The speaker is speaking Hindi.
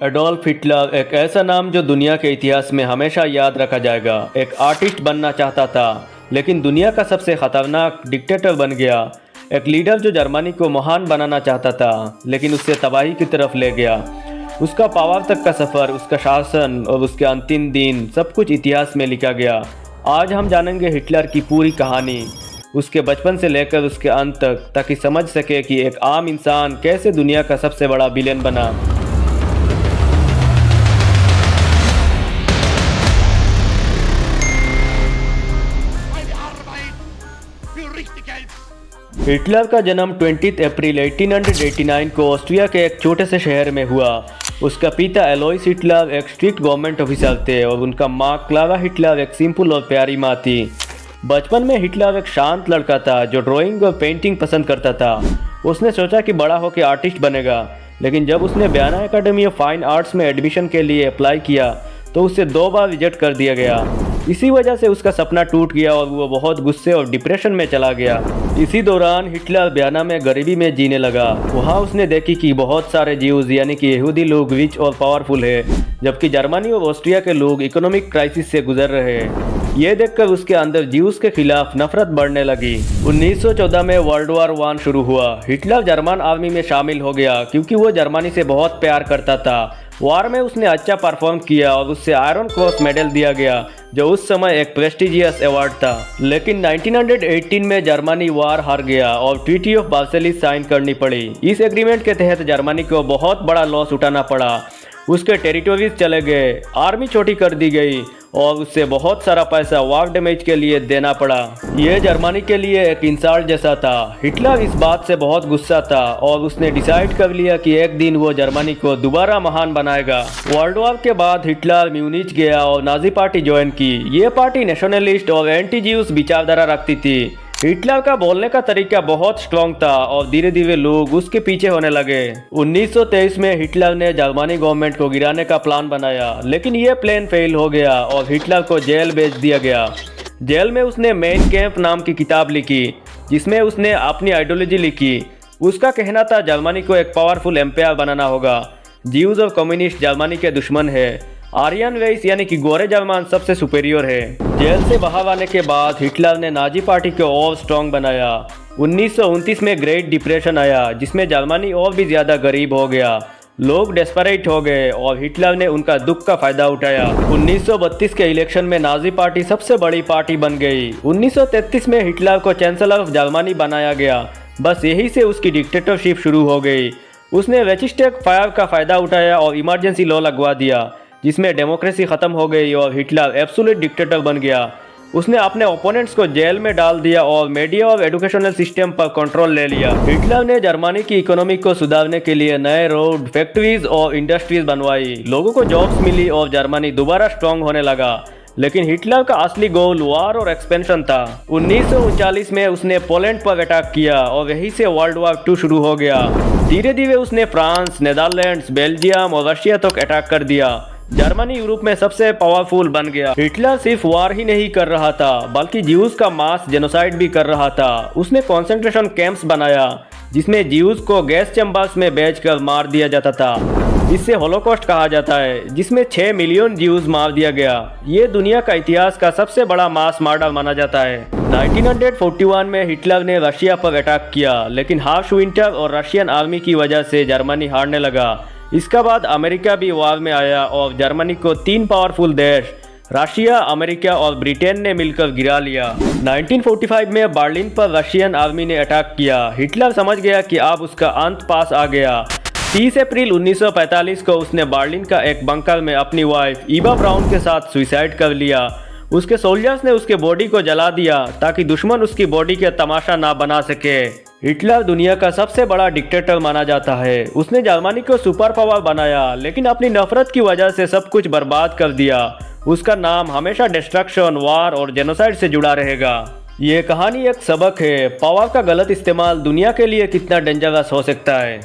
एडोल्फ हिटलर एक ऐसा नाम जो दुनिया के इतिहास में हमेशा याद रखा जाएगा। एक आर्टिस्ट बनना चाहता था, लेकिन दुनिया का सबसे खतरनाक डिक्टेटर बन गया। एक लीडर जो जर्मनी को महान बनाना चाहता था, लेकिन उससे तबाही की तरफ ले गया। उसका पावर तक का सफ़र, उसका शासन और उसके अंतिम दिन, सब कुछ इतिहास में लिखा गया। आज हम जानेंगे हिटलर की पूरी कहानी, उसके बचपन से लेकर उसके अंत तक, ताकि समझ सके कि एक आम इंसान कैसे दुनिया का सबसे बड़ा विलेन बना। हिटलर का जन्म 20 अप्रैल 1889 को ऑस्ट्रिया के एक छोटे से शहर में हुआ। उसका पिता एलोइस हिटलर एक स्ट्रिक्ट गवर्नमेंट ऑफिसर थे और उनका माँ क्लारा हिटलर एक सिंपल और प्यारी माँ थी। बचपन में हिटलर एक शांत लड़का था जो ड्राइंग और पेंटिंग पसंद करता था। उसने सोचा कि बड़ा होकर आर्टिस्ट बनेगा, लेकिन जब उसने Vienna academy of fine arts में एडमिशन के लिए अप्लाई किया तो उसे 2 बार रिजेक्ट कर दिया गया। इसी वजह से उसका सपना टूट गया और वो बहुत गुस्से और डिप्रेशन में चला गया। इसी दौरान हिटलर वियना में गरीबी में जीने लगा। वहाँ उसने देखी कि बहुत सारे ज्यूज यानी कि यहूदी लोग रिच और पावरफुल है, जबकि जर्मनी और ऑस्ट्रिया के लोग इकोनॉमिक क्राइसिस से गुजर रहे हैं। ये देखकर उसके अंदर ज्यूज के खिलाफ नफरत बढ़ने लगी। 1914 में वर्ल्ड वॉर 1 शुरू हुआ। हिटलर जर्मन आर्मी में शामिल हो गया क्योंकि वो जर्मनी से बहुत प्यार करता था। वॉर में उसने अच्छा परफॉर्म किया और उससे आयरन क्रॉस मेडल दिया गया, जो उस समय एक प्रेस्टिजियस अवार्ड था। लेकिन 1918 में जर्मनी वॉर हार गया और ट्रीटी ऑफ वर्साइल्स साइन करनी पड़ी। इस एग्रीमेंट के तहत जर्मनी को बहुत बड़ा लॉस उठाना पड़ा। उसके टेरिटोरीज चले गए, आर्मी छोटी कर दी गई और उससे बहुत सारा पैसा वॉर डैमेज के लिए देना पड़ा। यह जर्मनी के लिए एक इंसल्ट जैसा था। हिटलर इस बात से बहुत गुस्सा था और उसने डिसाइड कर लिया कि एक दिन वो जर्मनी को दोबारा महान बनाएगा। वर्ल्ड वॉर के बाद हिटलर म्यूनिच गया और नाजी पार्टी ज्वाइन की। ये पार्टी नेशनलिस्ट और एंटी ज्यूज विचारधारा रखती थी। हिटलर का बोलने का तरीका बहुत स्ट्रॉन्ग था और धीरे धीरे लोग उसके पीछे होने लगे। 1923 में हिटलर ने जर्मनी गवर्नमेंट को गिराने का प्लान बनाया, लेकिन ये प्लान फेल हो गया और हिटलर को जेल भेज दिया गया। जेल में उसने मेन कैंप नाम की किताब लिखी, जिसमें उसने अपनी आइडियोलॉजी लिखी। उसका कहना था जर्मनी को एक पावरफुल एम्पायर बनाना होगा। ज्यूज और कम्युनिस्ट जर्मनी के दुश्मन है। आर्यन रेस यानी कि गोरे जर्मन सबसे सुपेरियर है। जेल से बाहर आने के बाद हिटलर ने नाजी पार्टी को और स्ट्रॉन्ग बनाया। 1929 में ग्रेट डिप्रेशन आया, जिसमें जर्मनी और भी ज़्यादा गरीब हो गया। लोग डेस्परेट हो गए और हिटलर ने उनका दुख का फायदा उठाया। 1932 के इलेक्शन में नाजी पार्टी सबसे बड़ी पार्टी बन गई। 1933 में हिटलर को चांसलर ऑफ जर्मनी बनाया गया। बस यही से उसकी डिक्टेटरशिप शुरू हो गई। उसने रेजिस्टेक फायर का फायदा उठाया और इमरजेंसी लॉ लगवा दिया, जिसमें डेमोक्रेसी खत्म हो गई और हिटलर एब्सोल्यूट डिक्टेटर बन गया। उसने अपने ओपोनेंट्स को जेल में डाल दिया और मीडिया और एजुकेशनल सिस्टम पर कंट्रोल ले लिया। हिटलर ने जर्मनी की इकोनॉमी को सुधारने के लिए नए रोड, फैक्ट्रीज और इंडस्ट्रीज बनवाई। लोगों को जॉब्स मिली और जर्मनी दोबारा स्ट्रॉन्ग होने लगा। लेकिन हिटलर का असली गोल वॉर और एक्सपेंशन था। 1939 में उसने पोलैंड पर अटैक किया और यहीं से वर्ल्ड वॉर 2 शुरू हो गया। धीरे धीरे उसने फ्रांस, नेदरलैंड्स, बेल्जियम और रशिया तक अटैक कर दिया। जर्मनी यूरोप में सबसे पावरफुल बन गया। हिटलर सिर्फ वार ही नहीं कर रहा था, बल्कि ज्यूज का मास जेनोसाइड भी कर रहा था। उसने कंसंट्रेशन कैंप्स बनाया, जिसमें ज्यूज को गैस चैम्बर्स में बेचकर मार दिया जाता था। इसे होलोकॉस्ट कहा जाता है, जिसमें 6 मिलियन ज्यूज मार दिया गया। ये दुनिया का इतिहास का सबसे बड़ा मास मर्डर माना जाता है। 1941 में हिटलर ने रशिया पर अटैक किया, लेकिन हार्श विंटर और रशियन आर्मी की वजह से जर्मनी हारने लगा। इसके बाद अमेरिका भी वॉर में आया और जर्मनी को 3 पावरफुल देश रशिया, अमेरिका और ब्रिटेन ने मिलकर गिरा लिया। 1945 में बर्लिन पर रशियन आर्मी ने अटैक किया। हिटलर समझ गया कि अब उसका अंत पास आ गया। 30 अप्रैल 1945 को उसने बर्लिन का एक बंकर में अपनी वाइफ ईवा ब्राउन के साथ सुसाइड कर लिया। उसके सोल्जर्स ने उसके बॉडी को जला दिया ताकि दुश्मन उसकी बॉडी के तमाशा ना बना सके। हिटलर दुनिया का सबसे बड़ा डिक्टेटर माना जाता है। उसने जर्मनी को सुपर पावर बनाया, लेकिन अपनी नफरत की वजह से सब कुछ बर्बाद कर दिया। उसका नाम हमेशा डिस्ट्रक्शन, वार और जेनोसाइड से जुड़ा रहेगा। ये कहानी एक सबक है, पावर का गलत इस्तेमाल दुनिया के लिए कितना डेंजरस हो सकता है।